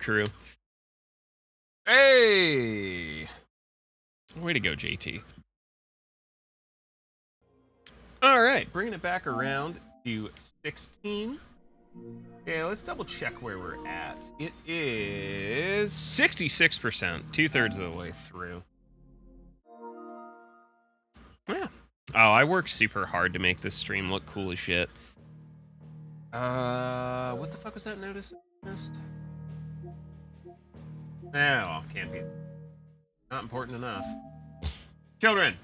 crew. Hey! Way to go, JT. All right, bringing it back around to 16. Yeah, let's double check where we're at. It is 66%, 2/3 of the way through. Yeah. Oh, I worked super hard to make this stream look cool as shit. What the fuck was that notice I missed? No, can't be. Not important enough. Children.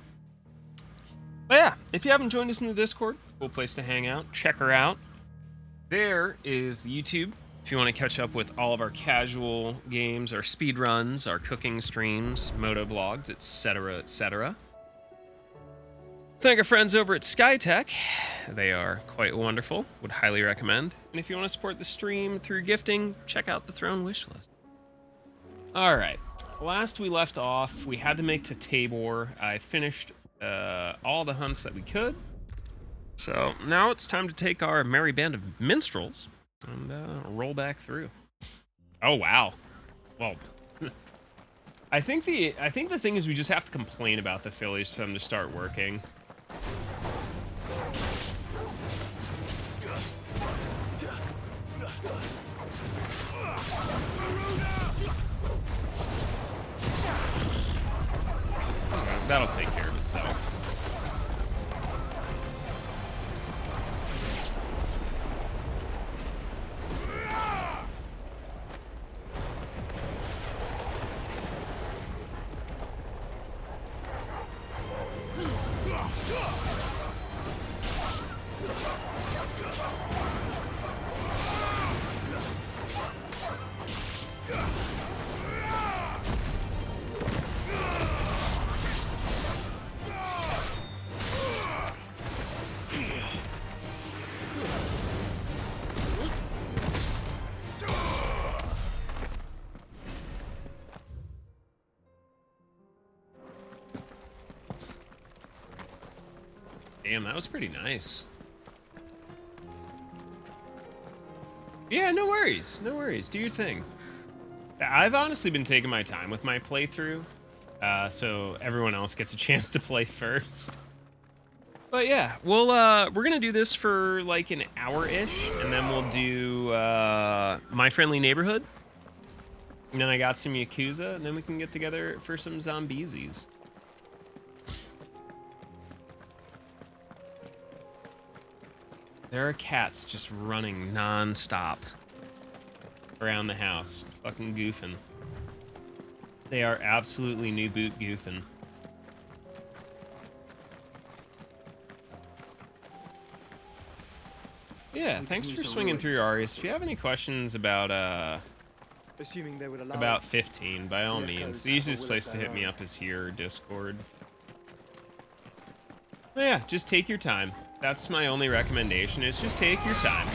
But yeah, if you haven't joined us in the Discord, cool place to hang out. Check her out. There is the YouTube. If you want to catch up with all of our casual games, our speed runs, our cooking streams, moto vlogs, etc., etc. Thank our friends over at SkyTech. They are quite wonderful. Would highly recommend. And if you want to support the stream through gifting, check out the Throne wishlist. All right. Last we left off, we had to make to Tabor. I finished all the hunts that we could. So now it's time to take our merry band of minstrels and roll back through. Oh wow. Well, I think the thing is we just have to complain about the Phillies for them to start working. Okay, that'll take care of itself. Damn, that was pretty nice. Yeah, no worries. No worries. Do your thing. I've honestly been taking my time with my playthrough, so everyone else gets a chance to play first. But yeah, we're gonna do this for like an hour-ish, and then we'll do My Friendly Neighborhood. And then I got some Yakuza, and then we can get together for some Zombiesies. There are cats just running non-stop around the house, fucking goofing. They are absolutely new boot goofing. Yeah, thanks for swinging through, Arius. If you have any questions about 15, by all means, the easiest place to hit me up is here, Discord. But yeah, just take your time. That's my only recommendation, is just take your time.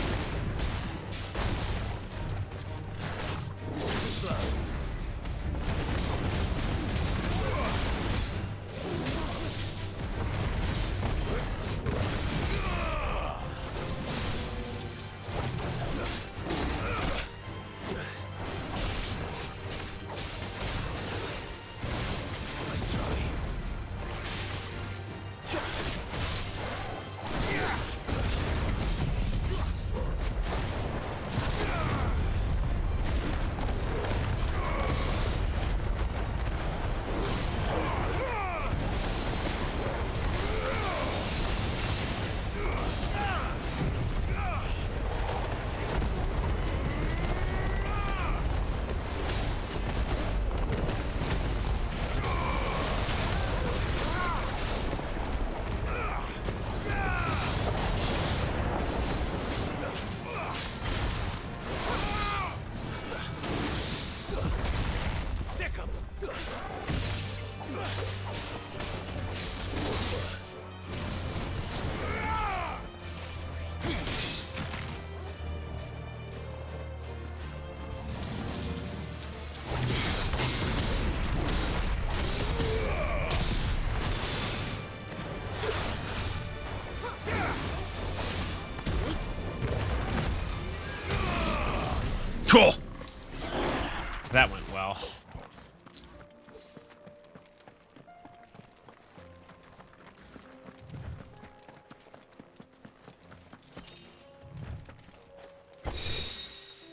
That went well.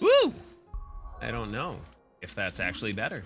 Woo! I don't know if that's actually better.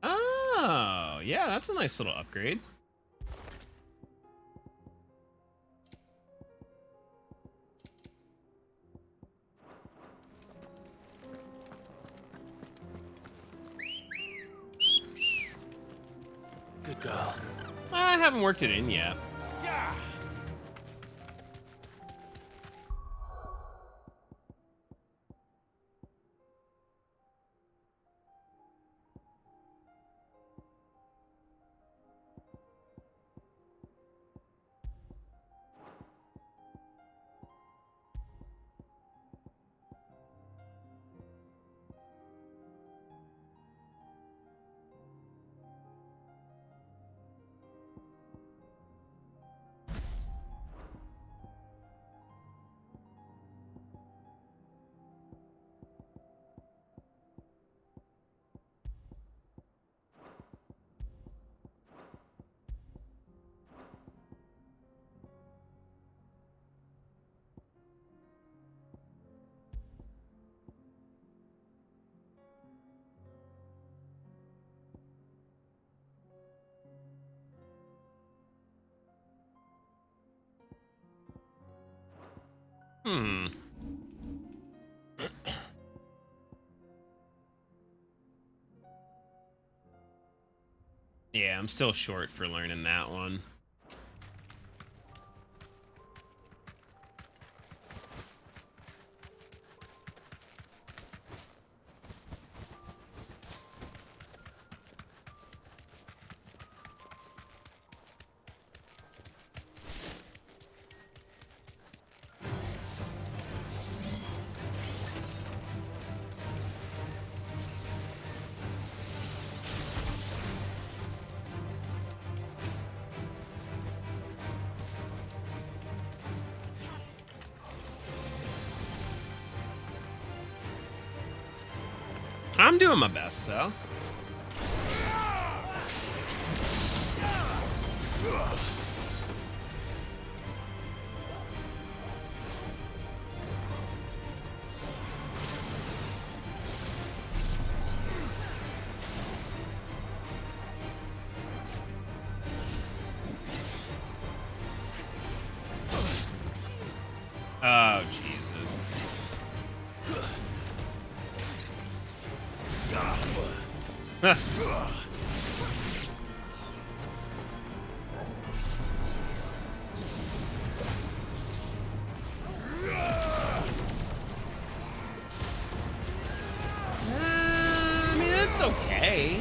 Oh, yeah, that's a nice little upgrade. Good girl. I haven't worked it in yet. Yeah. Hmm. Yeah, I'm still short for learning that one. I'm doing my best, though. Oh, Jesus. Huh. I mean, it's okay.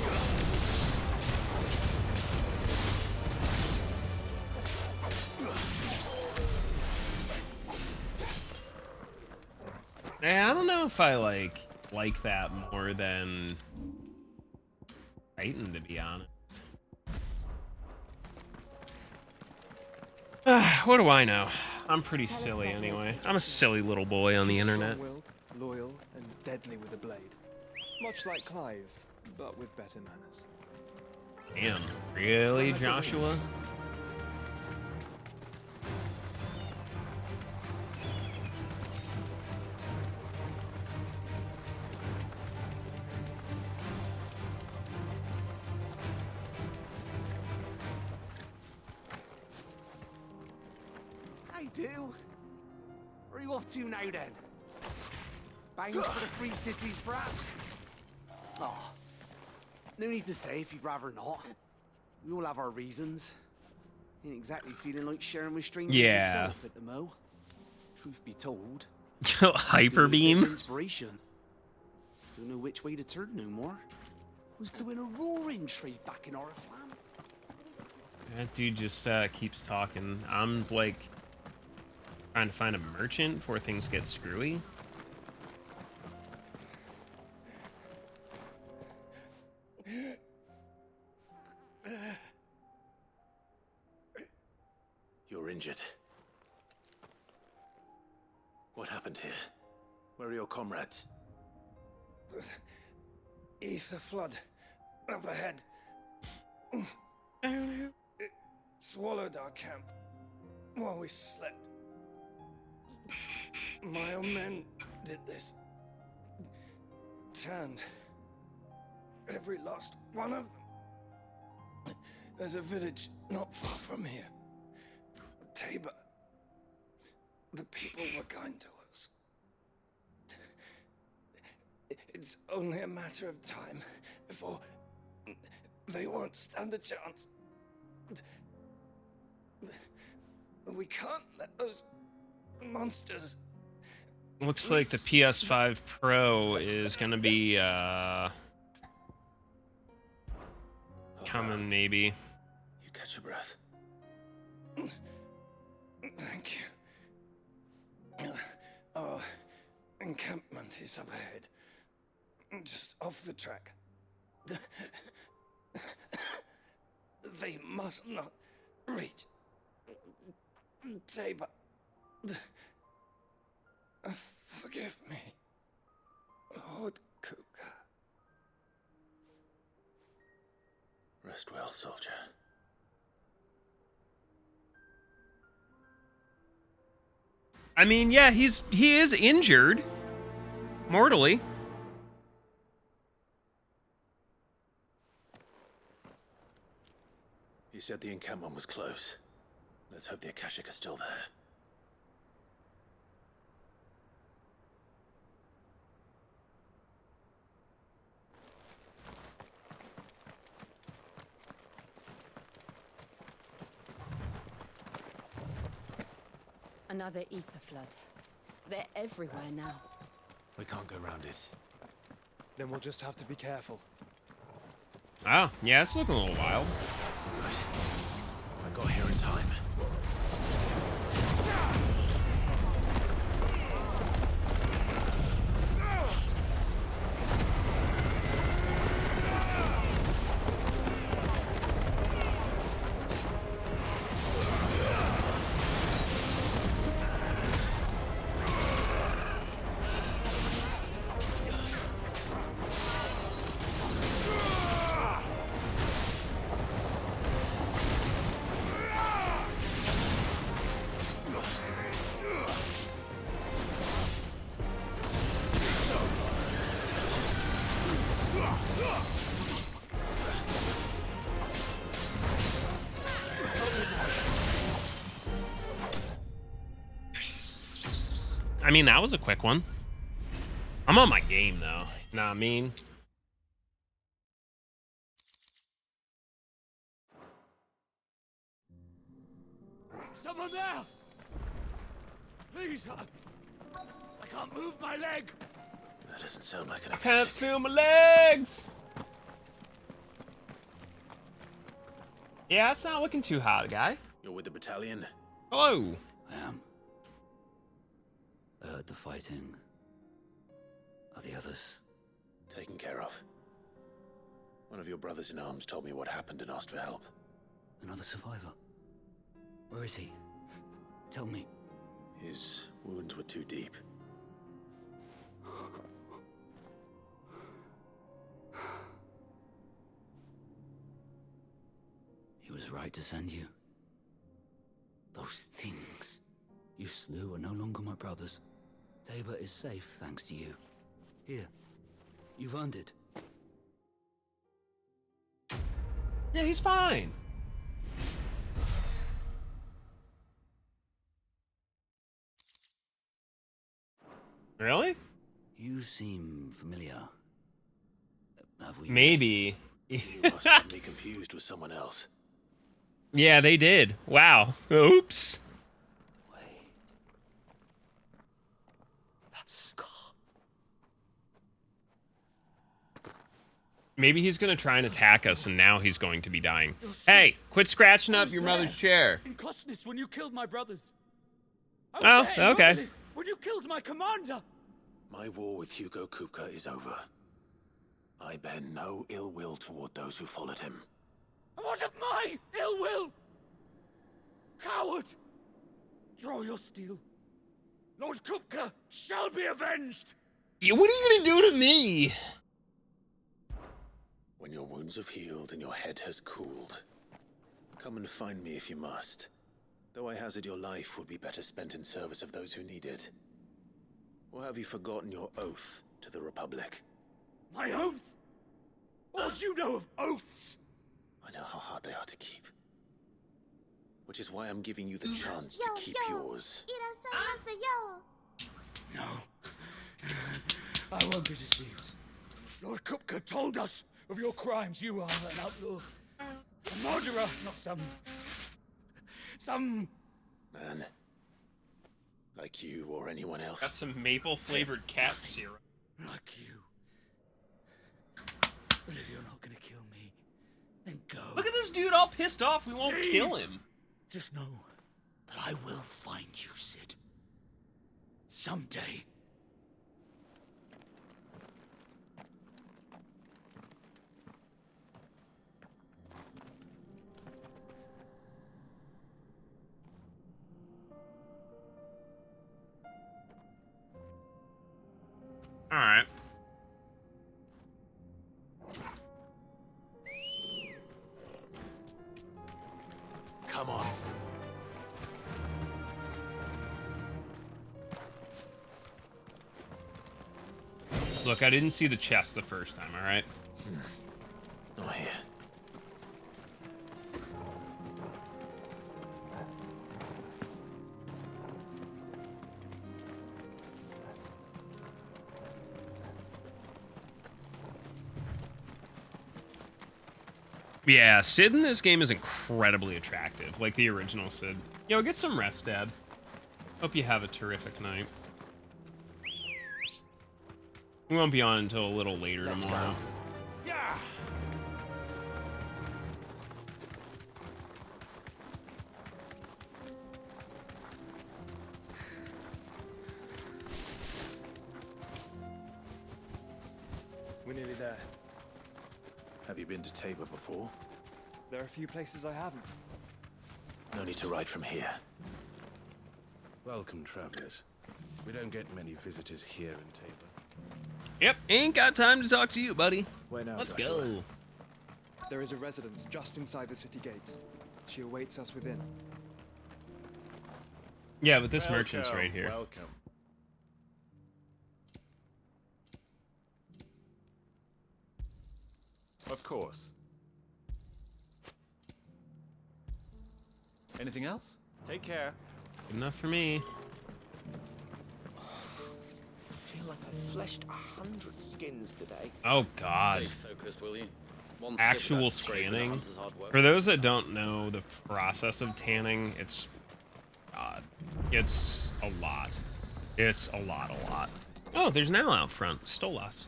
Yeah, I don't know if I like that more than Titan, to be honest. What do I know? I'm pretty silly anyway. I'm a silly little boy on the internet. Strong-willed, loyal, and deadly with a blade. Much like Clive, but with better manners. Damn, really, Joshua? I do. Where are you off to now then? Bound for the Free Cities, perhaps? Oh, no need to say if you'd rather not. We all have our reasons. Ain't exactly feeling like sharing with strangers Yeah. myself at the mo. Truth be told, Hyper Doing a bit of beam. Inspiration. Don't know which way to turn no more. Was doing a roaring trade back in Oriflam. That dude just keeps talking. I'm like trying to find a merchant before things get screwy. You're injured. What happened here? Where are your comrades? Ether flood up ahead. It swallowed our camp while we slept. My own men did this. Turned every last one of them. There's a village not far from here. Tabor. The people were kind to us. It's only a matter of time before they won't stand a chance. We can't let those monsters. Looks like the PS5 Pro is gonna be coming maybe. You catch your breath. Thank you. Our encampment is up ahead. Just off the track. They must not reach Tabor. Forgive me, Lord Kuka. Rest well, soldier. I mean, yeah, he is injured mortally. You said the encampment was close. Let's hope the Akashic are still there. Another ether flood. They're everywhere now. We can't go round it. Then we'll just have to be careful. Oh, yeah, it's looking a little wild. Right. I got here in time. I mean, that was a quick one. I'm on my game, though. Know what I mean? Someone there! Please, I can't move my leg! That doesn't sound like an I can't Akashic. feel my legs! Yeah, it's not looking too hot, guy. You're with the battalion? Hello. I am. I heard the fighting. Are the others? Taken care of. One of your brothers in arms told me what happened and asked for help. Another survivor? Where is he? Tell me. His wounds were too deep. He was right to send you. Those things you slew are no longer my brothers. Tabor is safe thanks to you. Here, you've earned it. Yeah, he's fine. Really? You seem familiar. Have we? Maybe. You must have me confused with someone else. Yeah, they did. Wow. Oops. Wait. Maybe he's gonna try and attack us, and now he's going to be dying. Hey, quit scratching up your mother's chair. In Costness when you killed my brothers. Oh, okay. When you killed my commander. My war with Hugo Kupka is over. I bear no ill will toward those who followed him. What of my ill will? Coward! Draw your steel. Lord Kupka shall be avenged! Yeah, what are you gonna do to me? When your wounds have healed and your head has cooled, come and find me if you must. Though I hazard your life would be better spent in service of those who need it. Or have you forgotten your oath to the Republic? My oath? What do you know of oaths? I know how hard they are to keep. Which is why I'm giving you the chance to keep yours. No. I won't be deceived. Lord Kupka told us of your crimes. You are an outlaw. A murderer, not some Man. Like you or anyone else. Got some maple-flavored cat syrup. like you. But if you're not gonna kill me, then go. Look at this dude all pissed off. We won't kill him. Just know that I will find you, Sid. Someday. All right. Come on. Look, I didn't see the chest the first time, all right? Oh, here. Yeah, Sid in this game is incredibly attractive, like the original Sid. Yo, get some rest, Dad. Hope you have a terrific night. We won't be on until a little later tomorrow. Yeah. We're nearly there. Have you been to Tabor before? There are a few places I haven't. No need to ride from here. Welcome, travelers. We don't get many visitors here in Tabor. Yep, ain't got time to talk to you, buddy. Where now, Let's Joshua? go. There is a residence just inside the city gates. She awaits us within. Yeah, but this merchant's right here. Welcome. Of course. Anything else? Take care. Good enough for me. I feel like I fleshed 100 skins today. Oh, God. Stay focused, will you? One Actual slip, that scrape, and the tanning. hunter's hard work. For those that don't know the process of tanning, it's... God. It's a lot. It's a lot. Oh, there's an owl out front. Stolas.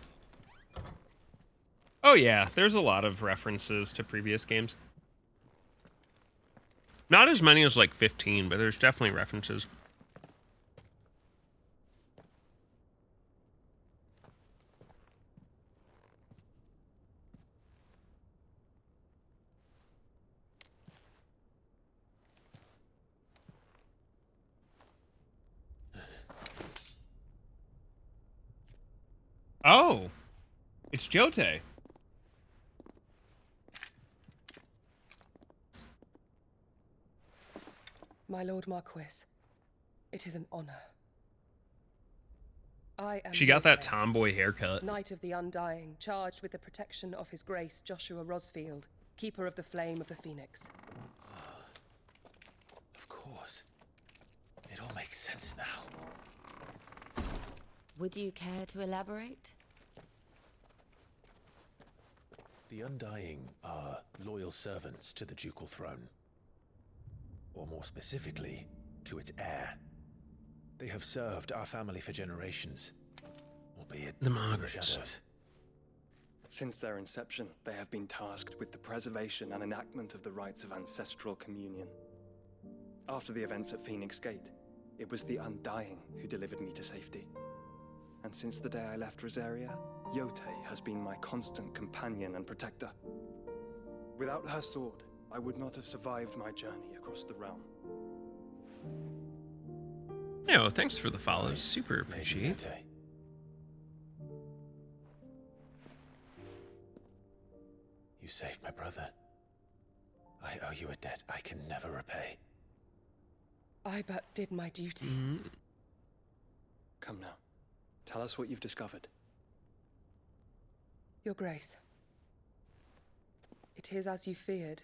Oh, yeah. There's a lot of references to previous games. Not as many as, like, 15, but there's definitely references. Oh! It's Jote. My Lord Marquis, it is an honor. I am She got that Jote, tomboy haircut. Knight of the Undying, charged with the protection of His Grace Joshua Rosfield, Keeper of the Flame of the Phoenix. Of course. It all makes sense now. Would you care to elaborate? The Undying are loyal servants to the ducal throne. Or more specifically, to its heir. They have served our family for generations, albeit The in Margarets. shadows. Since their inception, they have been tasked with the preservation and enactment of the rites of ancestral communion. After the events at Phoenix Gate, it was the Undying who delivered me to safety. And since the day I left Rosaria, Yote has been my constant companion and protector. Without her sword, I would not have survived my journey across the realm. No, thanks for the follow. Super appreciate. You saved my brother. I owe you a debt I can never repay. I but did my duty. Come now. Tell us what you've discovered. Your Grace. It is as you feared.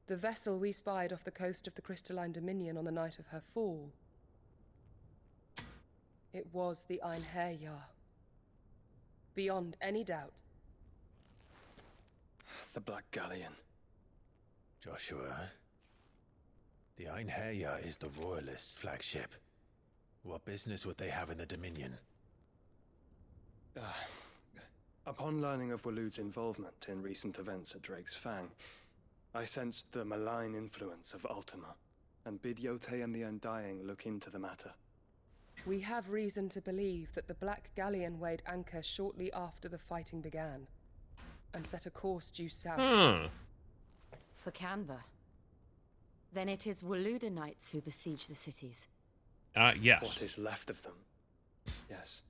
The vessel we spied off the coast of the Crystalline Dominion on the night of her fall. It was the Einherjar. Beyond any doubt. The Black Galleon. Joshua, the Einherjar is the Royalists' flagship. What business would they have in the Dominion? Upon learning of Waloed's involvement in recent events at Drake's Fang, I sensed the malign influence of Ultima, and bid Yote and the Undying look into the matter. We have reason to believe that the Black Galleon weighed anchor shortly after the fighting began, and set a course due south. For Canva. Then it is Waloed knights who besiege the cities. Yes. What is left of them. Yes.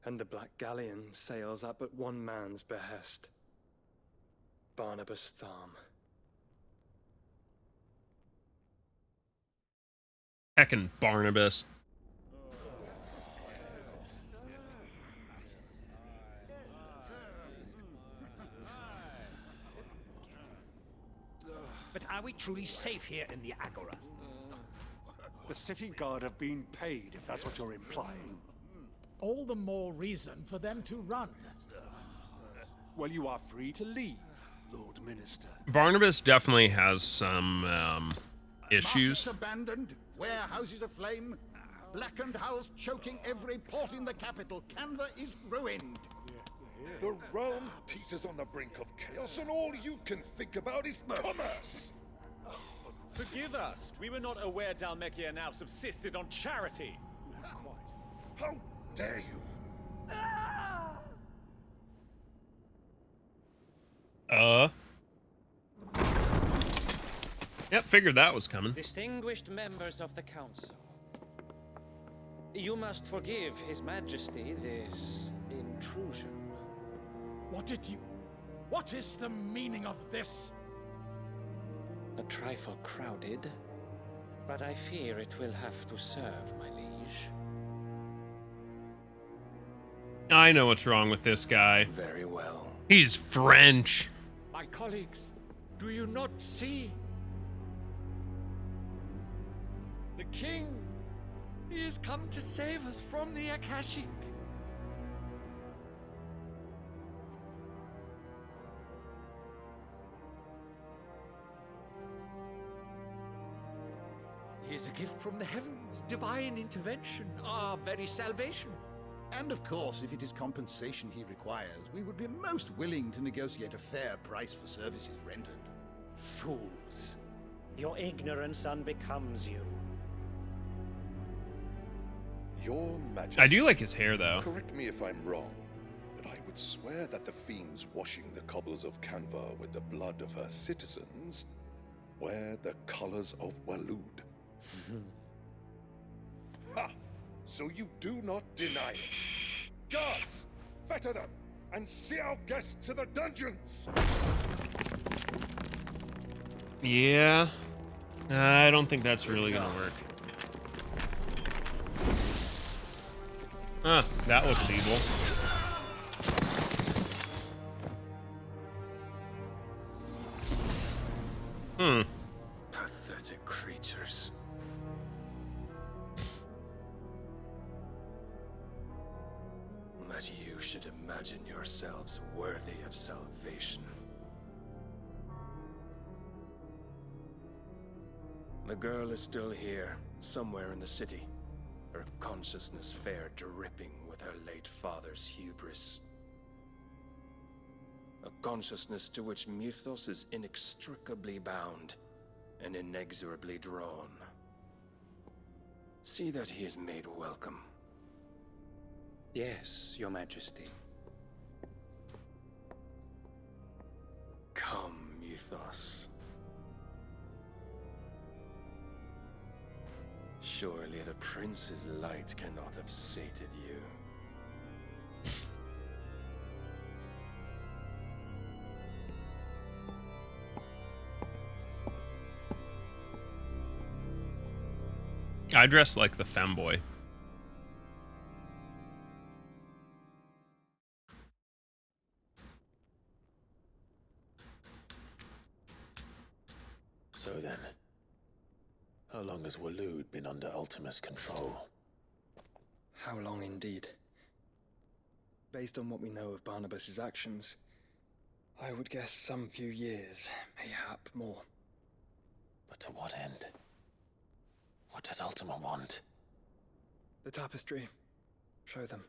And the Black Galleon sails at but one man's behest. Barnabas Tharm. Heckin' Barnabas. But are we truly safe here in the Agora? The city guard have been paid, if that's what you're implying. All the more reason for them to run. Well, you are free to leave, Lord Minister. Barnabas definitely has some issues. Markets abandoned, warehouses aflame, blackened hulls choking every port in the capital. Canva is ruined. The realm teeters on the brink of chaos, and all you can think about is commerce. Forgive us. We were not aware Dhalmekia now subsisted on charity. How dare you? Yep, figured that was coming. Distinguished members of the council, you must forgive His Majesty this intrusion. What is the meaning of this? A trifle crowded, but I fear it will have to serve, my liege. I know what's wrong with this guy. Very well. He's French. My colleagues, do you not see? The king! He has come to save us from the Akashic. He is a gift from the heavens, divine intervention, our very salvation. And of course, if it is compensation he requires, we would be most willing to negotiate a fair price for services rendered. Fools. Your ignorance unbecomes you. Your Majesty. I do like his hair, though. Correct me if I'm wrong, but I would swear that the fiends washing the cobbles of Canva with the blood of her citizens wear the colors of Waloed. Ha! So you do not deny it. Guards, fetter them, and see our guests to the dungeons! Yeah. I don't think that's really gonna work. Huh, that looks evil. Pathetic creatures. That you should imagine yourselves worthy of salvation. The girl is still here, somewhere in the city. Her consciousness fair dripping with her late father's hubris. A consciousness to which Mythos is inextricably bound and inexorably drawn. See that he is made welcome. Yes, Your Majesty. Come, Mythos. Surely the prince's light cannot have sated you. I dress like the femboy. So then, how long has Waloed been under Ultima's control? How long indeed? Based on what we know of Barnabas's actions, I would guess some few years, mayhap more. But to what end? What does Ultima want? The tapestry. Show them.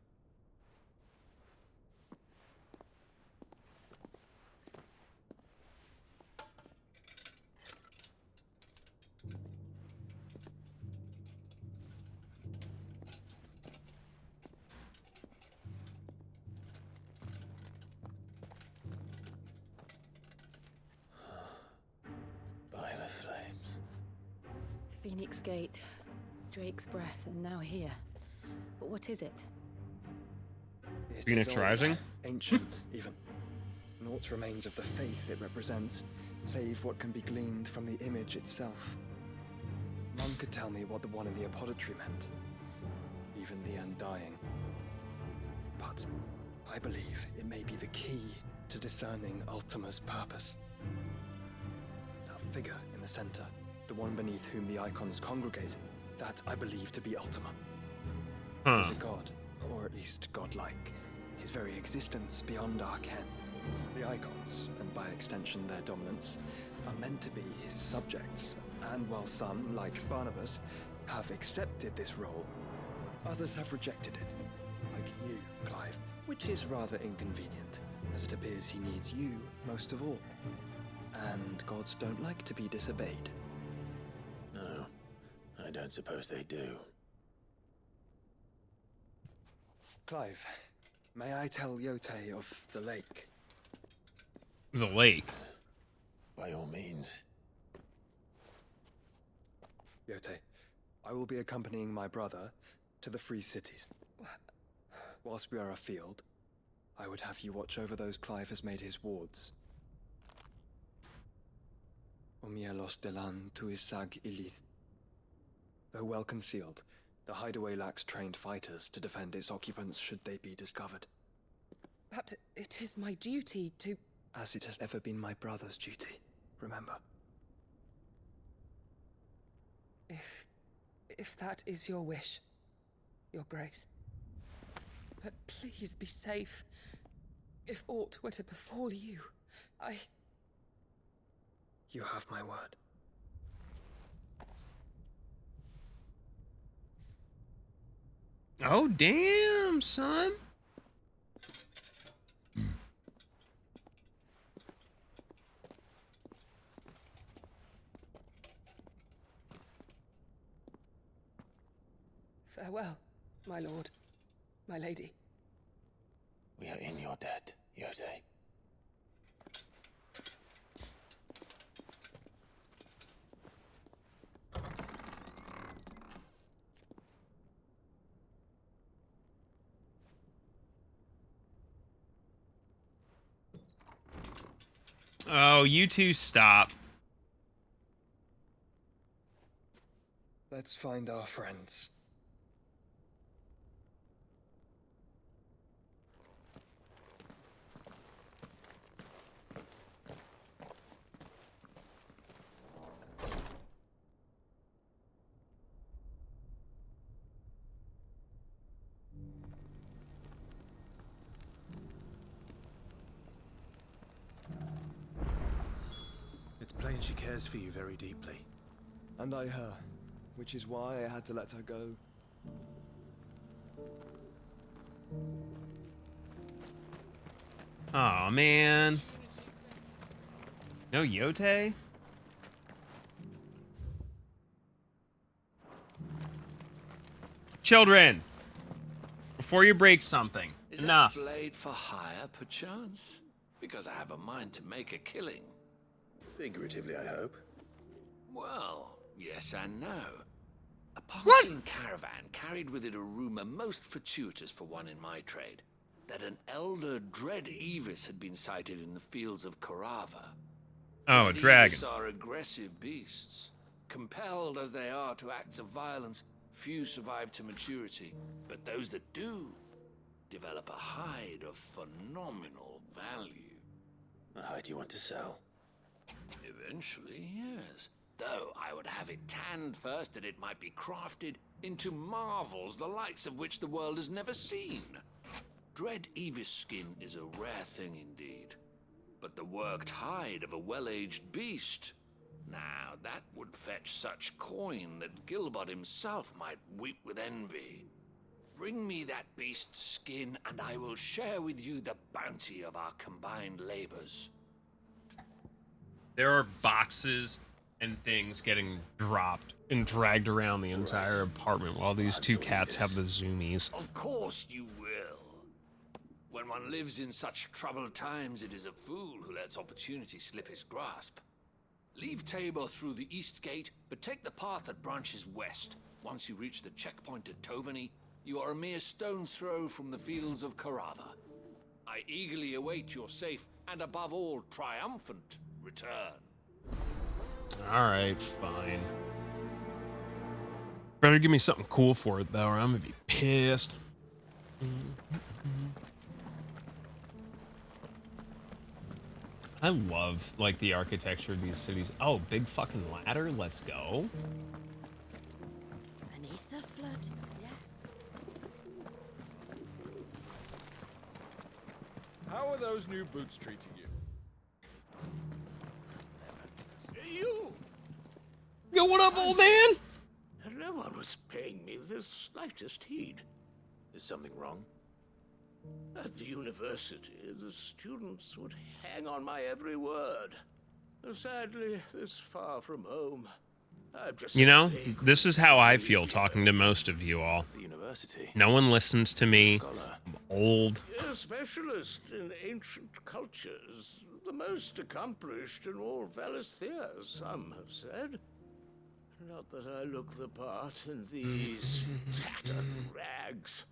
By the flames. Phoenix Gate, Drake's Breath, and now here. But what is it? It Phoenix is old, Rising? Ancient, even. Naught remains of the faith it represents, save what can be gleaned from the image itself. None could tell me what the one in the apothecary meant. Even the Undying. But I believe it may be the key to discerning Ultima's purpose. That figure in the center, the one beneath whom the icons congregate, that I believe to be Ultima. He's a god, or at least godlike. His very existence beyond our ken. The icons, and by extension their dominance, are meant to be his subjects, and while some, like Barnabas, have accepted this role, others have rejected it. Like you, Clive, which is rather inconvenient, as it appears he needs you most of all. And gods don't like to be disobeyed. No, I don't suppose they do. Clive, may I tell Yote of the lake? The lake? By all means. Yote, I will be accompanying my brother to the Free Cities. Whilst we are afield, I would have you watch over those Clive has made his wards. Omielos delan tuisag ilith. Though well concealed, the hideaway lacks trained fighters to defend its occupants should they be discovered. But it is my duty to... As it has ever been my brother's duty, remember. If that is your wish, Your Grace. But please be safe. If aught were to befall you, You have my word. Oh, damn, son. Farewell, my lord, my lady. We are in your debt, Yote. Oh, you two stop. Let's find our friends. It's plain she cares for you very deeply. And I her, which is why I had to let her go. Aw, man. No Yote? Children! Before you break something. Is Enough. that blade for hire, perchance? Because I have a mind to make a killing. Figuratively, I hope. Well, yes and no. A passing caravan carried with it a rumor most fortuitous for one in my trade, that an elder Dread Evis had been sighted in the fields of Korava. Oh, a dragon. Evis are aggressive beasts. Compelled as they are to acts of violence, few survive to maturity, but those that do develop a hide of phenomenal value. A hide you want to sell? Eventually, yes. Though I would have it tanned first that it might be crafted into marvels the likes of which the world has never seen. Dread Evis skin is a rare thing indeed. But the worked hide of a well-aged beast, now that would fetch such coin that Gilbert himself might weep with envy. Bring me that beast's skin, and I will share with you the bounty of our combined labors. There are boxes and things getting dropped and dragged around the entire apartment while these two cats have the zoomies. Of course you will. When one lives in such troubled times, it is a fool who lets opportunity slip his grasp. Leave Tabor through the east gate, but take the path that branches west. Once you reach the checkpoint at Tovany, you are a mere stone's throw from the fields of Korava. I eagerly await your safe and, above all, triumphant return. Alright, fine. Better give me something cool for it, though, or I'm gonna be pissed. I love, like, the architecture of these cities. Oh, big fucking ladder? Let's go. Beneath the flood, yes. How are those new boots treating you? You! Yo, what up, old man? No one was paying me the slightest heed. Is something wrong? At the university, the students would hang on my every word. Sadly, this far from home, I'm just You know, this is how I feel talking to most of you all. The university. No one listens to me. I'm old. A specialist in ancient cultures, the most accomplished in all Valisthea, some have said. Not that I look the part in these tattered rags.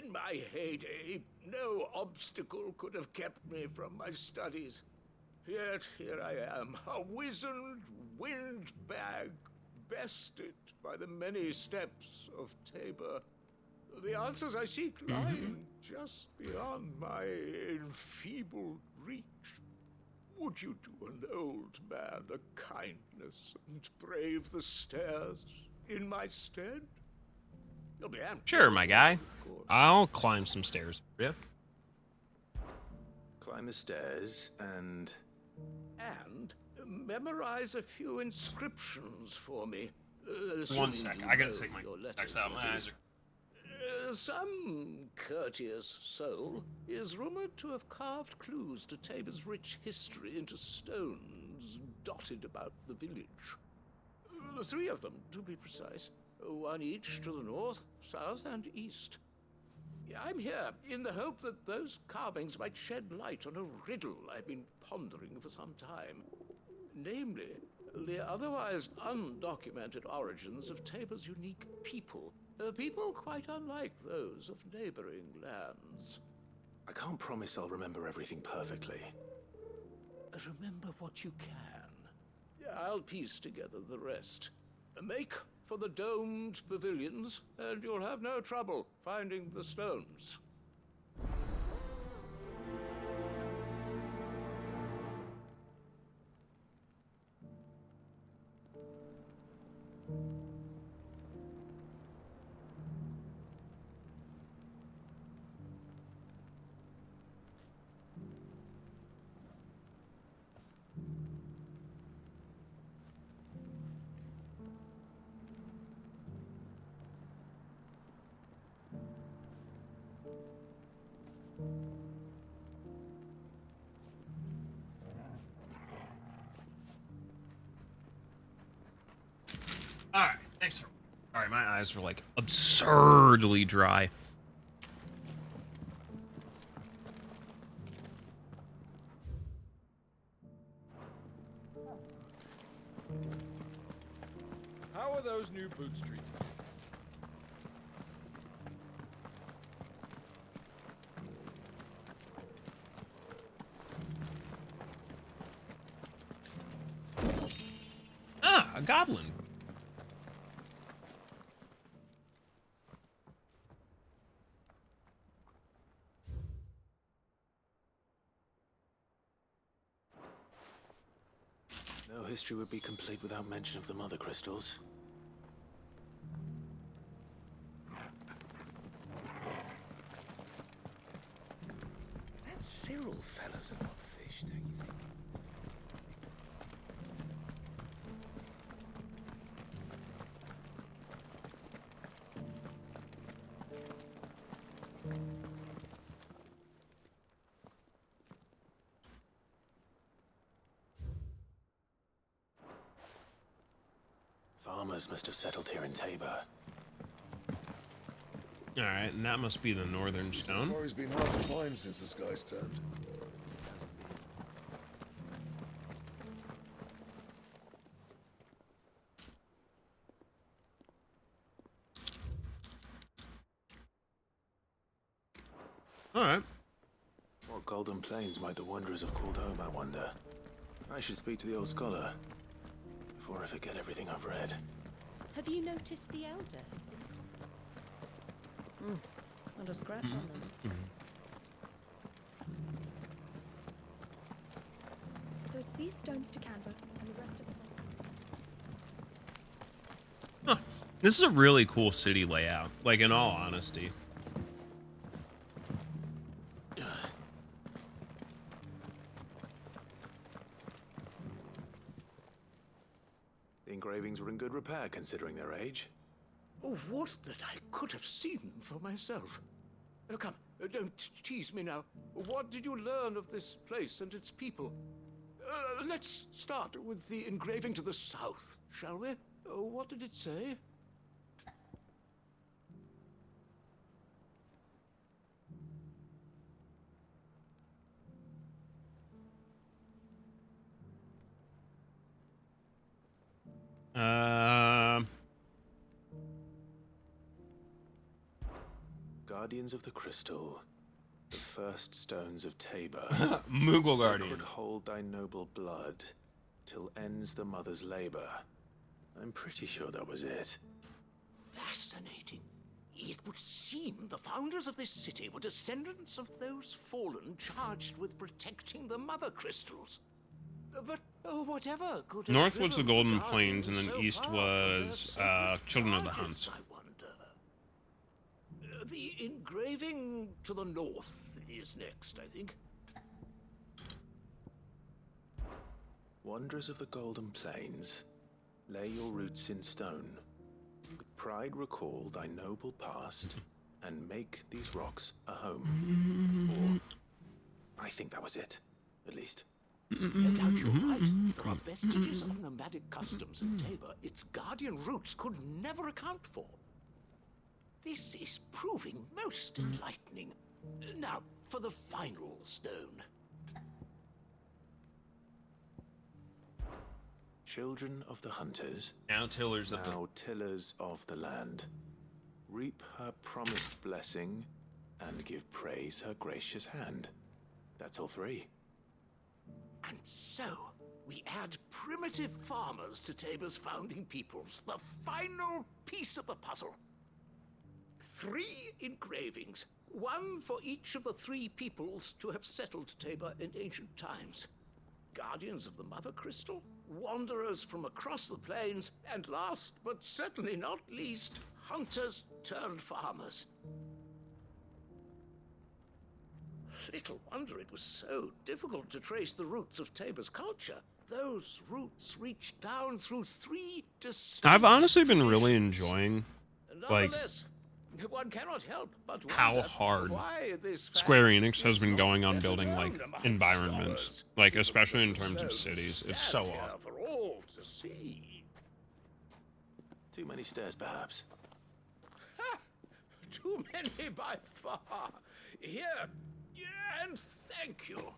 In my heyday, no obstacle could have kept me from my studies. Yet here I am, a wizened windbag, bested by the many steps of Tabor. The answers I seek lying just beyond my enfeebled reach. Would you do an old man a kindness and brave the stairs in my stead? You'll be amped. Sure, my guy. I'll climb some stairs. Yeah. Climb the stairs and memorize a few inscriptions for me. One sec. I gotta take my text out. My eyes are... Some courteous soul is rumored to have carved clues to Tabor's rich history into stones dotted about the village. 3 of them, to be precise. One each to the north, south, and east. I'm here in the hope that those carvings might shed light on a riddle I've been pondering for some time. Namely, the otherwise undocumented origins of Tabor's unique people. People quite unlike those of neighboring lands. I can't promise I'll remember everything perfectly. Remember what you can. I'll piece together the rest. Make for the domed pavilions, and you'll have no trouble finding the stones. Alright, thanks for... Alright, my eyes were, like, absurdly dry. How are those new boots treated? Ah, a goblin. No history would be complete without mention of the mother crystals. That Cyril fella's an odd fish, don't you think? Farmers must have settled here in Tabor. Alright, and that must be the northern stone. The quarry's been hard to find since the skies turned. Alright. What golden plains might the wanderers have called home, I wonder? I should speak to the old scholar before I forget everything I've read. Have you noticed the elder has been... Not a scratch on them. So it's these stones to Canva and the rest of the Huh. This is a really cool city layout, like, in all honesty. The engravings were in good repair considering their age. Oh, what that I could have seen for myself. Oh, come, don't tease me now. What did you learn of this place and its people? Let's start with the engraving to the south, shall we? What did it say? Guardians of the Crystal, the first stones of Tabor. Moogle Guardian. Sacred hold thy noble blood, till ends the mother's labor. I'm pretty sure that was it. Fascinating. It would seem the founders of this city were descendants of those fallen charged with protecting the mother crystals. But whatever could have North was the driven Golden the Plains, and then Guardians so east far from their was sacred Children of the charges, Hunt. I wonder. The engraving to the north is next, I think. Wanderers of the Golden Plains, lay your roots in stone. With pride recall thy noble past, and make these rocks a home. Or, I think that was it, at least. No doubt you're right. There are vestiges of nomadic customs in Tabor its guardian roots could never account for. This is proving most enlightening. Now, for the final stone. Children of the hunters, now tillers of tillers of the land, reap her promised blessing, and give praise her gracious hand. That's all three. And so, we add primitive farmers to Tabor's founding peoples, the final piece of the puzzle. 3 engravings, one for each of the 3 peoples to have settled Tabor in ancient times. Guardians of the Mother Crystal, wanderers from across the plains, and last but certainly not least, hunters turned farmers. Little wonder it was so difficult to trace the roots of Tabor's culture. Those roots reach down through 3 distinct I've honestly been really enjoying, like, Nonetheless, one cannot help but how wonder hard why this Square fact Enix has is been not going on better building, known like, among environments, scholars. like, especially in terms of cities. It's so Stand here awesome. for all to see. Too many stairs, perhaps. Too many by far. Here, and thank you.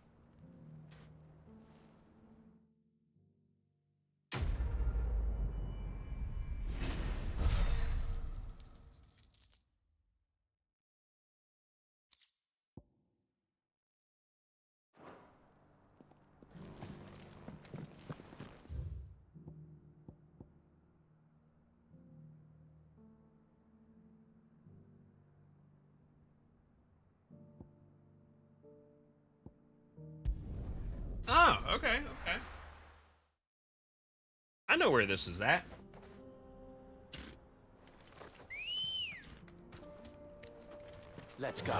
Oh, okay. I know where this is at. Let's go.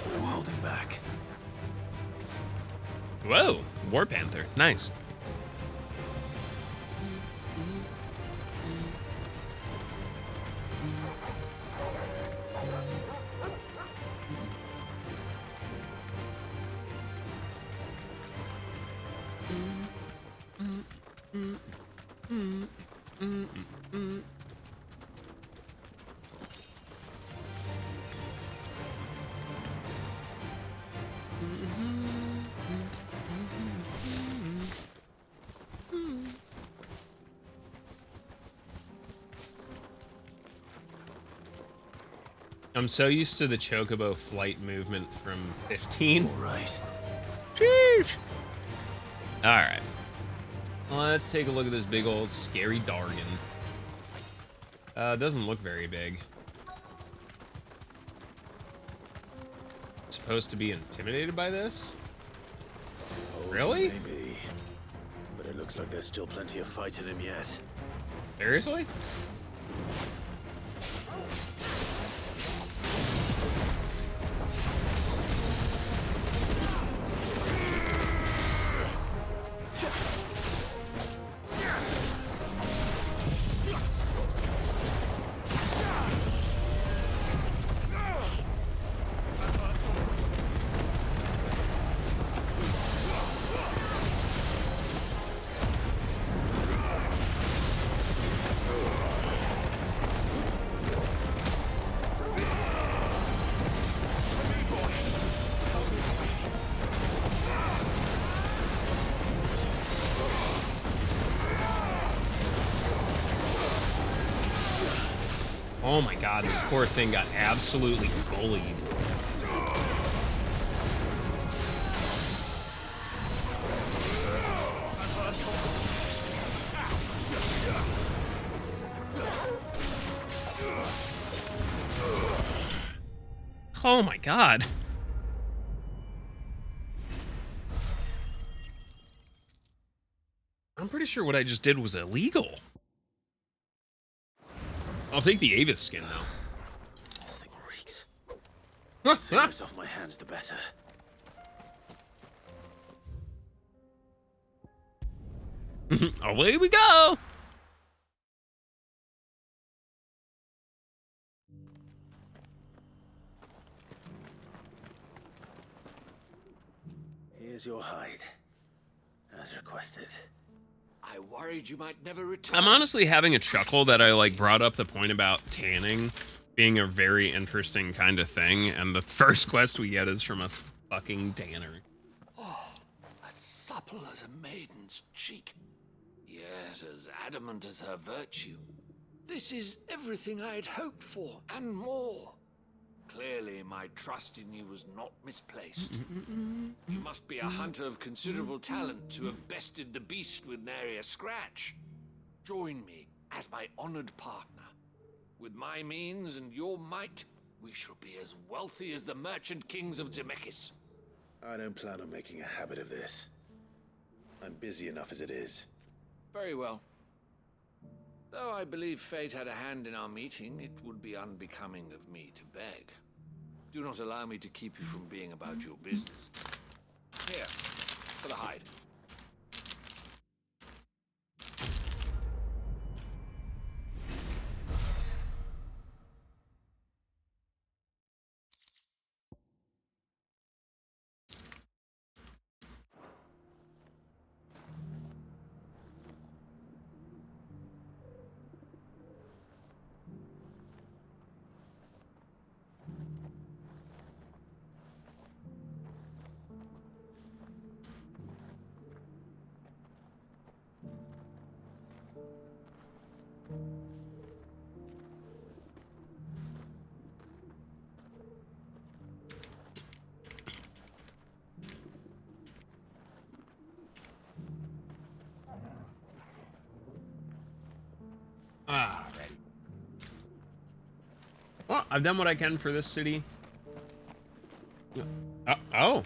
No holding back. Whoa, War Panther, nice. I'm so used to the chocobo flight movement from 15. All right. Jeez. All right. Let's take a look at this big old scary Dargan. Doesn't look very big. Supposed to be intimidated by this? Really? Maybe. But it looks like there's still plenty of fight in him yet. Seriously? Oh my god, this poor thing got absolutely bullied. Oh my god. I'm pretty sure what I just did was illegal. I'll take the Avis skin, though. This thing reeks. The sooner it's off my hands, the better. Away we go! Here's your hide, as requested. I worried you might never return. I'm honestly having a chuckle that I like brought up the point about tanning being a very interesting kind of thing, and the first quest we get is from a fucking tanner. Oh, as supple as a maiden's cheek, yet as adamant as her virtue. This is everything I'd hoped for, and more. Clearly, my trust in you was not misplaced. You must be a hunter of considerable talent to have bested the beast with nary a scratch. Join me as my honored partner. With my means and your might, we shall be as wealthy as the merchant kings of Zemeckis. I don't plan on making a habit of this. I'm busy enough as it is. Very well. Though I believe fate had a hand in our meeting, it would be unbecoming of me to beg. Do not allow me to keep you from being about your business. Here, for the hide. Ah, right. Well, I've done what I can for this city. Oh.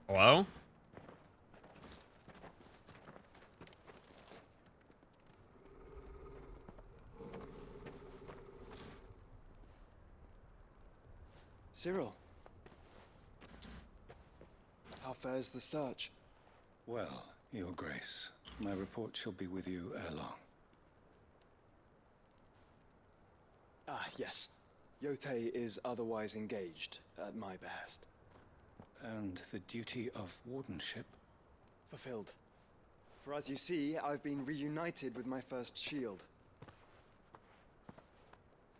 Hello? Cyril. How fares the search? Well, Your Grace, my report shall be with you ere long. Ah, yes. Yotei is otherwise engaged, at my behest. And the duty of wardenship? Fulfilled. For as you see, I've been reunited with my first shield.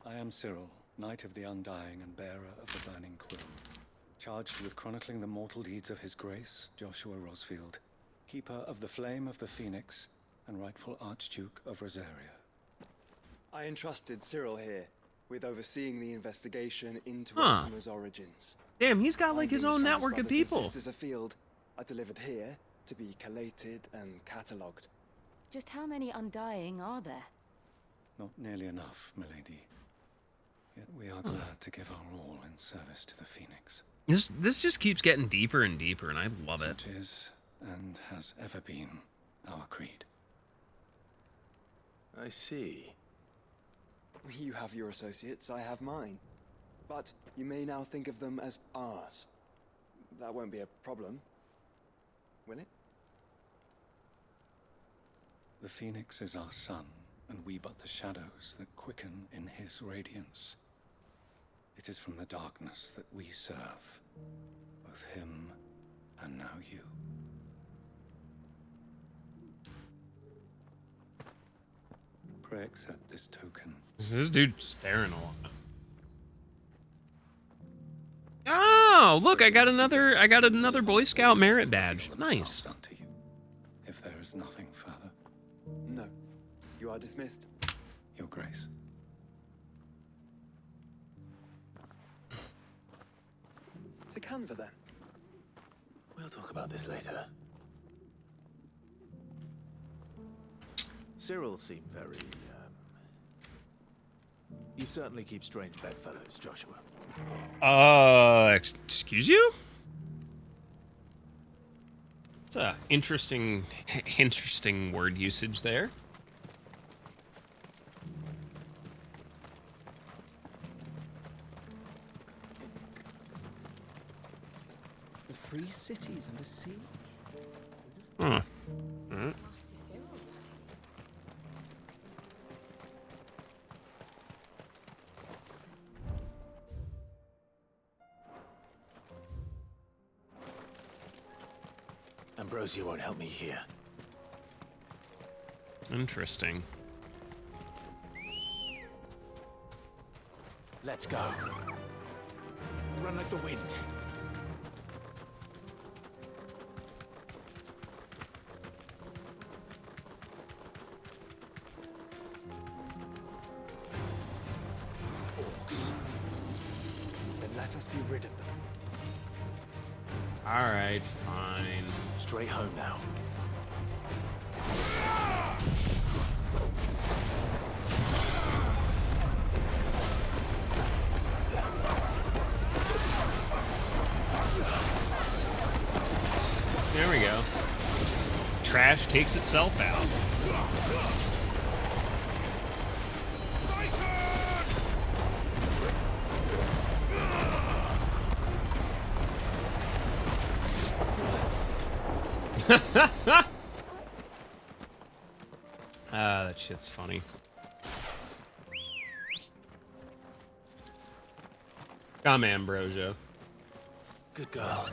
I am Cyril, Knight of the Undying and bearer of the Burning Quill, charged with chronicling the mortal deeds of His Grace, Joshua Rosfield, Keeper of the Flame of the Phoenix, and rightful Archduke of Rosaria. I entrusted Cyril here with overseeing the investigation into Ultima's origins. Damn, he's got like his own network of people. Sisters afield are delivered here to be collated and catalogued. Just how many Undying are there? Not nearly enough, milady. Yet we are glad to give our all in service to the Phoenix. This just keeps getting deeper and deeper, and I love it. Such is, and has ever been, our creed. I see. You have your associates, I have mine. But you may now think of them as ours. That won't be a problem, will it? The Phoenix is our sun, and we but the shadows that quicken in his radiance. It is from the darkness that we serve, both him and now you. Pray accept this token. Is this dude staring a lot? Oh, look, I got another Boy Scout merit badge. Nice. Unto you, if there is nothing further. No. You are dismissed. Your Grace. To Canva, then. We'll talk about this later. Cyril seemed very, You certainly keep strange bedfellows, Joshua. Excuse you? It's a interesting word usage there. The free cities under siege? Huh. Ambrosia won't help me here. Interesting. Let's go. Run like the wind. Orcs. Then let us be rid of them. All right, fine. Straight home now. trash takes itself out. That shit's funny. Come, Ambrosia. Good girl.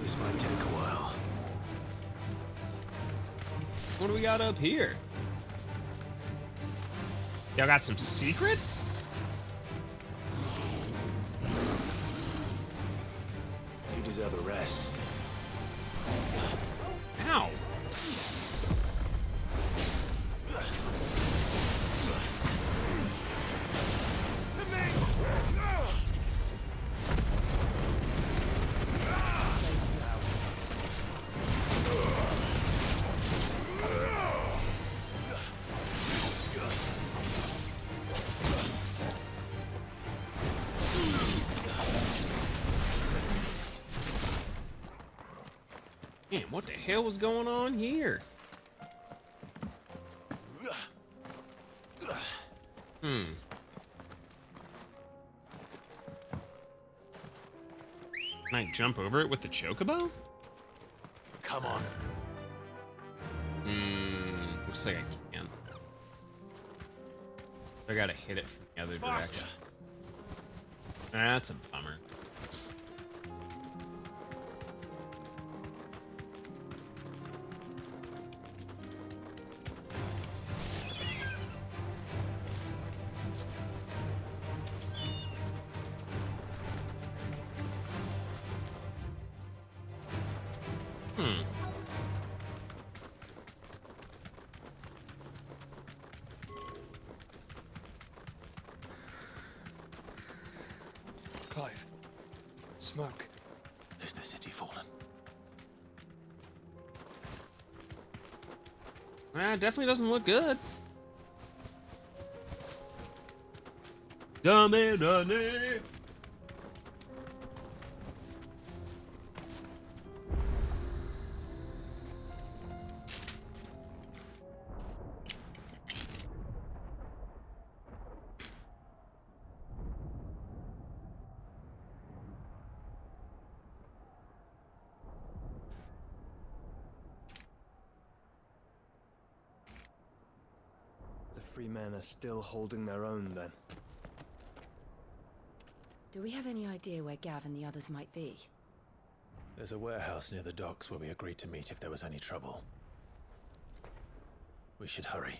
This might take a while. What do we got up here? Y'all got some secrets? You deserve a rest. Ow. Man, what the hell was going on here? Can I jump over it with the chocobo? Come on. Looks like I can. I gotta hit it from the other direction. That's a bummer. Clive. Smoke. Is the city fallen? It definitely doesn't look good. Dummy, dummy. The free men are still holding their own, then. Do we have any idea where Gav and the others might be? There's a warehouse near the docks where we agreed to meet if there was any trouble. We should hurry.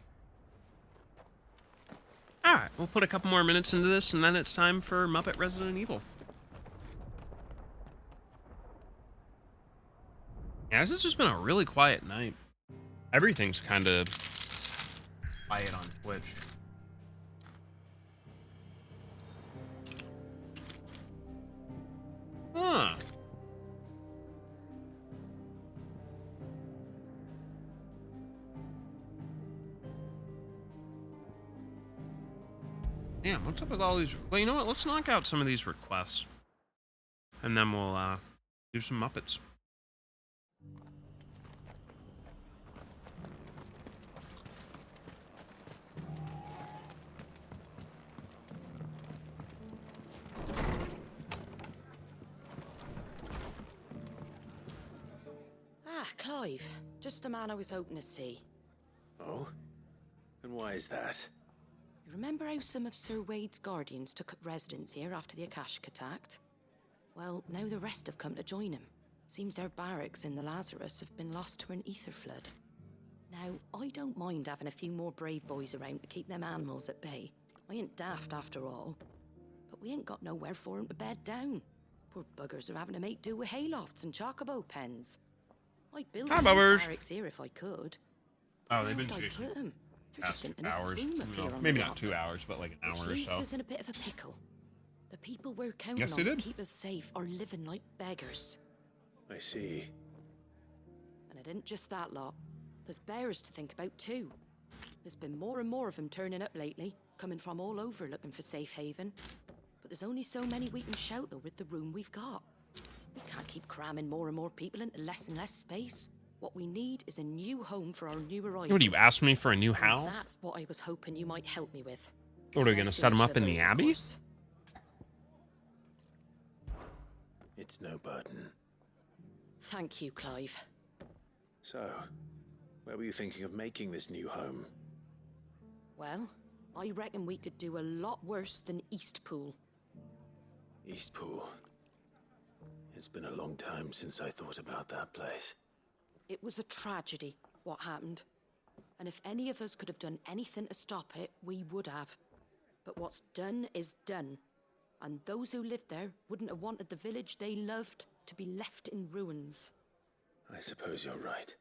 Alright, we'll put a couple more minutes into this, and then it's time for Muppet Resident Evil. Yeah, this has just been a really quiet night. Everything's kind of quiet on Twitch. Huh. Damn, what's up with all these? Well, you know what? Let's knock out some of these requests. And then we'll do some Muppets. Ah, Clive. Just the man I was hoping to see. Oh? And why is that? You remember how some of Sir Wade's guardians took up residence here after the Akashic attacked? Well, now the rest have come to join him. Seems their barracks in the Lazarus have been lost to an ether flood. Now, I don't mind having a few more brave boys around to keep them animals at bay. I ain't daft after all. But we ain't got nowhere for 'em to bed down. Poor buggers are having to make do with haylofts and chocobo pens. I'd build a barracks here if I could. Oh, they've been Where'd I put 'em? There just past ain't enough hours. room up here on Maybe the not rock. 2 hours, but like an hour Which or leaves so. us in a bit of a pickle. people we're counting Yes, on they to did. keep us safe are living like beggars. I see. And it ain't just that lot. There's bears to think about too. There's been more and more of them turning up lately, coming from all over looking for safe haven. But there's only so many we can shelter with the room we've got. We can't keep cramming more and more people into less and less space. What we need is a new home for our new arrivals. What, do you ask me for a new And house? that's what I was hoping you might help me with. What, are we going to set them up in the Abbey? It's no burden. Thank you, Clive. So, where were you thinking of making this new home? Well, I reckon we could do a lot worse than Eastpool. Eastpool. It's been a long time since I thought about that place. It was a tragedy, what happened. And if any of us could have done anything to stop it, we would have. But what's done is done. And those who lived there wouldn't have wanted the village they loved to be left in ruins. I suppose you're right.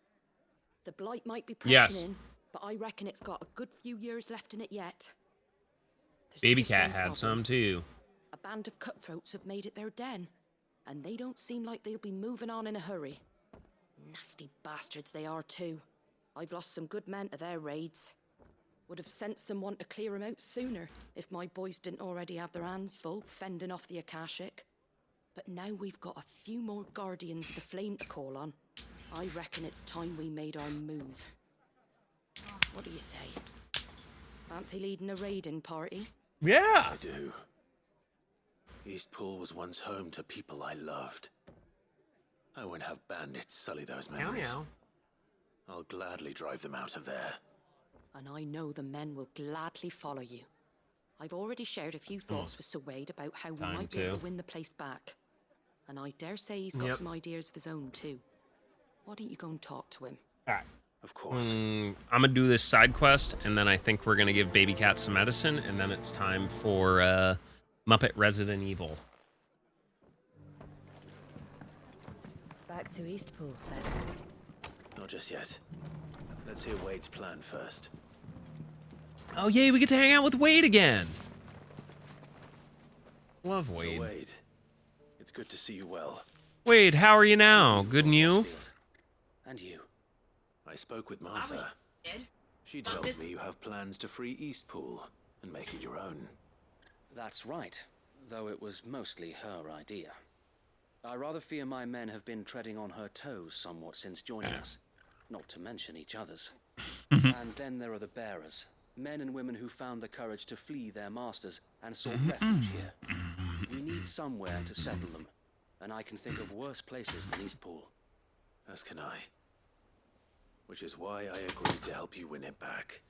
The blight might be pressing Yes. in, but I reckon it's got a good few years left in it yet. There's Baby just cat one had problem. some too. A band of cutthroats have made it their den, and they don't seem like they'll be moving on in a hurry. Nasty bastards they are too. I've lost some good men to their raids. Would have sent someone to clear them out sooner if my boys didn't already have their hands full fending off the Akashic. But now we've got a few more Guardians of the Flame to call on. I reckon it's time we made our move. What do you say? Fancy leading a raiding party? Yeah. I do. Eastpool was once home to people I loved. I won't have bandits sully those memories. meow. I'll gladly drive them out of there. And I know the men will gladly follow you. I've already shared a few thoughts with Sir Wade about how we Time might be able to. to win the place back. And I dare say he's got Yep. some ideas of his own too. Why don't you go and talk to him? Alright. Of course. I'm gonna do this side quest, and then I think we're gonna give Baby Cat some medicine, and then it's time for Muppet Resident Evil. Back to Eastpool, then. Not just yet. Let's hear Wade's plan first. Oh yay, we get to hang out with Wade again. Love Wade. So Wade, it's good to see you well. Wade, how are you now? Good and you? And you. I spoke with Martha. She tells me you have plans to free Eastpool and make it your own. That's right, though it was mostly her idea. I rather fear my men have been treading on her toes somewhat since joining us, not to mention each other's. And then there are the bearers, men and women who found the courage to flee their masters and sought refuge here. We need somewhere to settle them, and I can think of worse places than Eastpool. As can I. Which is why I agreed to help you win it back.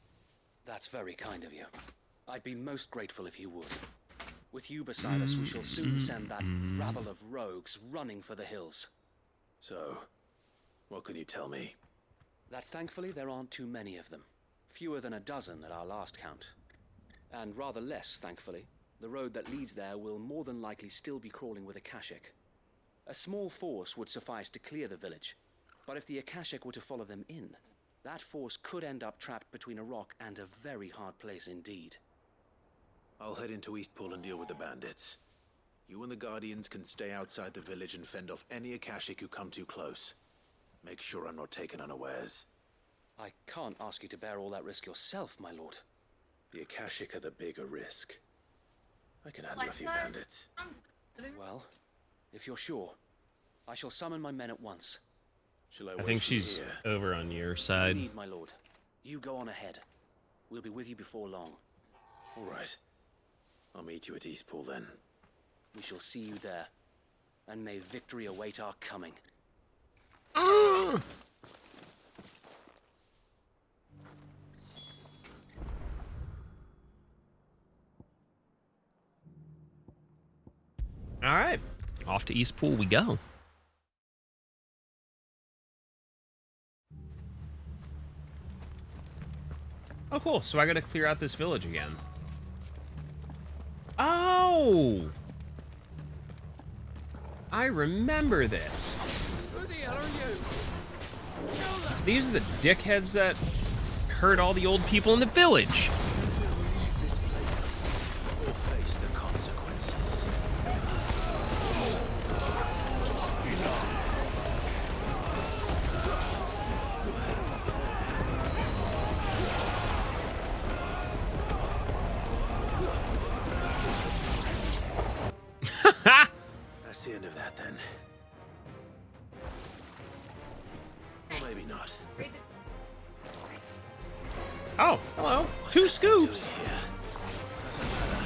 That's very kind of you. I'd be most grateful if you would. With you beside us, we shall soon send that rabble of rogues running for the hills. So, what can you tell me? That thankfully there aren't too many of them. Fewer than a dozen at our last count. And rather less, thankfully, the road that leads there will more than likely still be crawling with Akashic. A small force would suffice to clear the village, but if the Akashic were to follow them in, that force could end up trapped between a rock and a very hard place indeed. I'll head into Eastpool and deal with the bandits. You and the Guardians can stay outside the village and fend off any Akashic who come too close. Make sure I'm not taken unawares. I can't ask you to bear all that risk yourself, my lord. The Akashic are the bigger risk. I can handle a few bandits. Well, if you're sure, I shall summon my men at once. Shall I I wait think for you she's here? over on your No side. need, my lord. You go on ahead. We'll be with you before long. All right. I'll meet you at Eastpool then. We shall see you there. And may victory await our coming. All right, off to Eastpool we go. Oh, cool. So I got to clear out this village again. Oh! I remember this. Who the hell are you? These are the dickheads that hurt all the old people in the village. This place will face the consequences. Ha! That's the end of that, then. Or maybe not. Oh, hello. 2 scoops. Doesn't matter.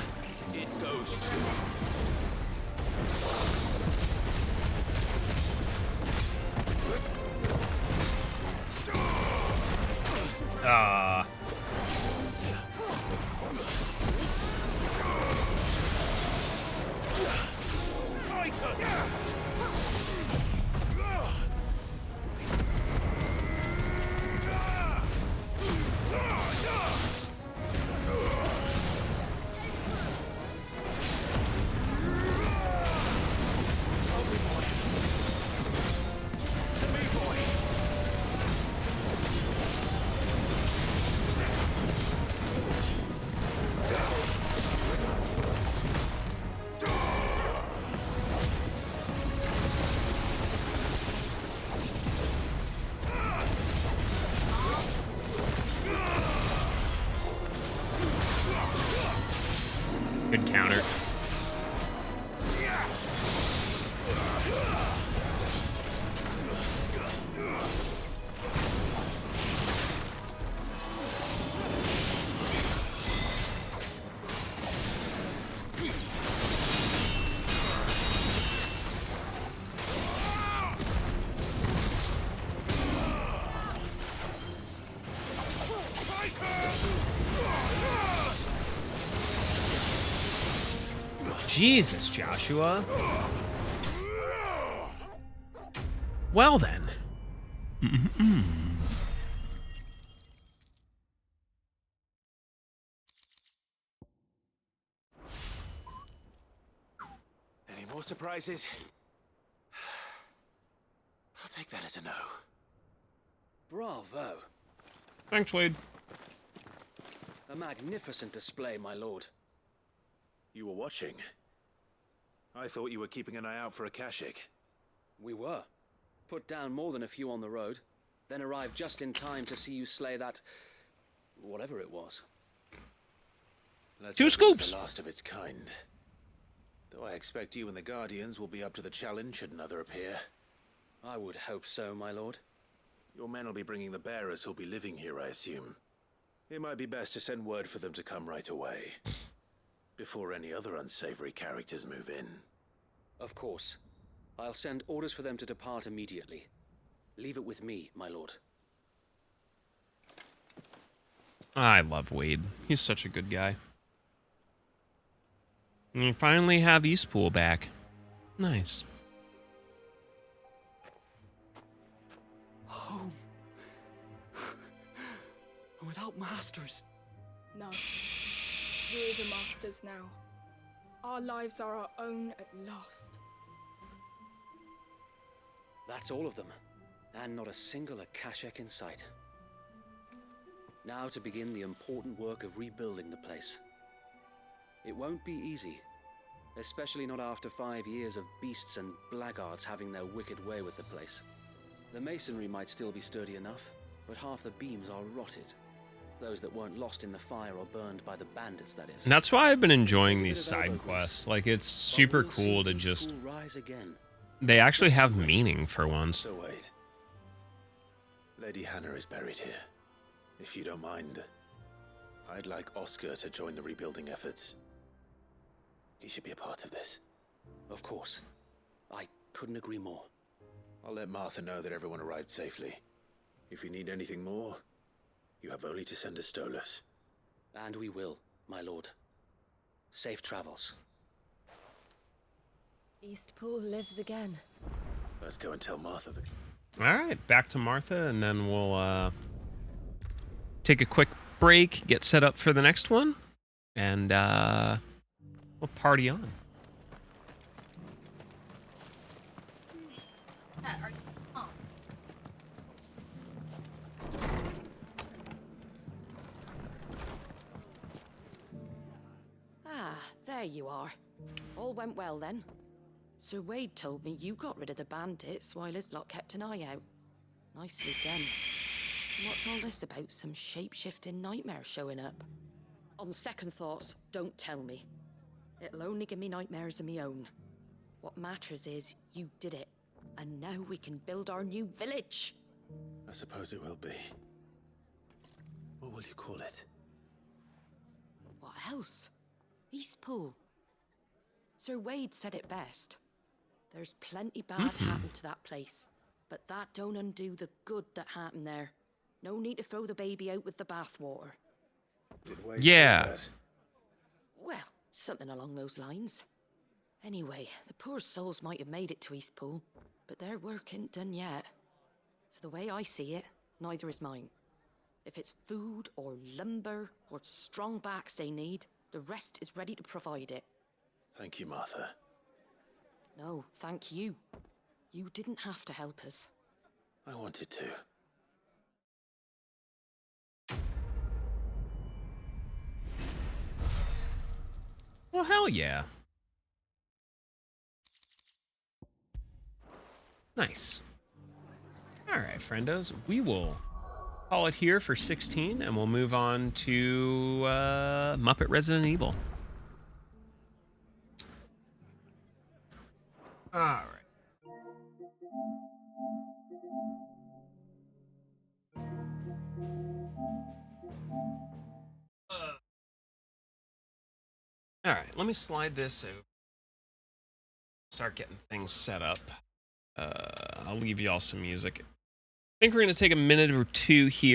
It goes to. Ah. Good counter. Jesus, Joshua. Well then. Any more surprises? I'll take that as a no. Bravo. Thanks, Wade. A magnificent display, my lord. You were watching? I thought you were keeping an eye out for a Kashik. We were. Put down more than a few on the road, then arrived just in time to see you slay that... whatever it was. Let's 2 hope scoops! it's the last of its kind. Though I expect you and the Guardians will be up to the challenge should another appear. I would hope so, my lord. Your men will be bringing the bearers who'll be living here, I assume. It might be best to send word for them to come right away. Before any other unsavory characters move in. Of course. I'll send orders for them to depart immediately. Leave it with me, my lord. I love Wade. He's such a good guy. And you finally have Eastpool back. Nice. Home. Without masters. No. We're the masters now. Our lives are our own at last. That's all of them. And not a single Akashek in sight. Now to begin the important work of rebuilding the place. It won't be easy. Especially not after 5 years of beasts and blackguards having their wicked way with the place. The masonry might still be sturdy enough, but half the beams are rotted. Those that weren't lost in the fire or burned by the bandits, that is. And that's why I've been enjoying these side quests. Like, it's super cool to just... rise again. They actually have meaning for once. So wait. Lady Hannah is buried here. If you don't mind, I'd like Oscar to join the rebuilding efforts. He should be a part of this. Of course. I couldn't agree more. I'll let Martha know that everyone arrived safely. If you need anything more, you have only to send a Stolas. And we will, my lord. Safe travels. Eastpool lives again. Let's go and tell Martha that... Alright, back to Martha, and then we'll take a quick break, get set up for the next one, and we'll party on. Ah, there you are. All went well then. Sir Wade told me you got rid of the bandits while his lot kept an eye out. Nicely done. What's all this about some shape-shifting nightmare showing up? On second thoughts, don't tell me. It'll only give me nightmares of me own. What matters is you did it. And now we can build our new village. I suppose it will be. What will you call it? What else? Eastpool. Sir Wade said it best. There's plenty bad happened to that place, but that don't undo the good that happened there. No need to throw the baby out with the bathwater. Did Wade Yeah. say that? Well, something along those lines. Anyway, the poor souls might have made it to Eastpool, but their work ain't done yet. So the way I see it, neither is mine. If it's food or lumber or strong backs they need, the rest is ready to provide it. Thank you, Martha. No, thank you. You didn't have to help us. I wanted to. Well, hell yeah. Nice. Alright, friendos. We will call it here for 16, and we'll move on to Muppet Resident Evil. Alright. Alright, let me slide this over. Start getting things set up. I'll leave y'all some music. I think we're going to take a minute or two here.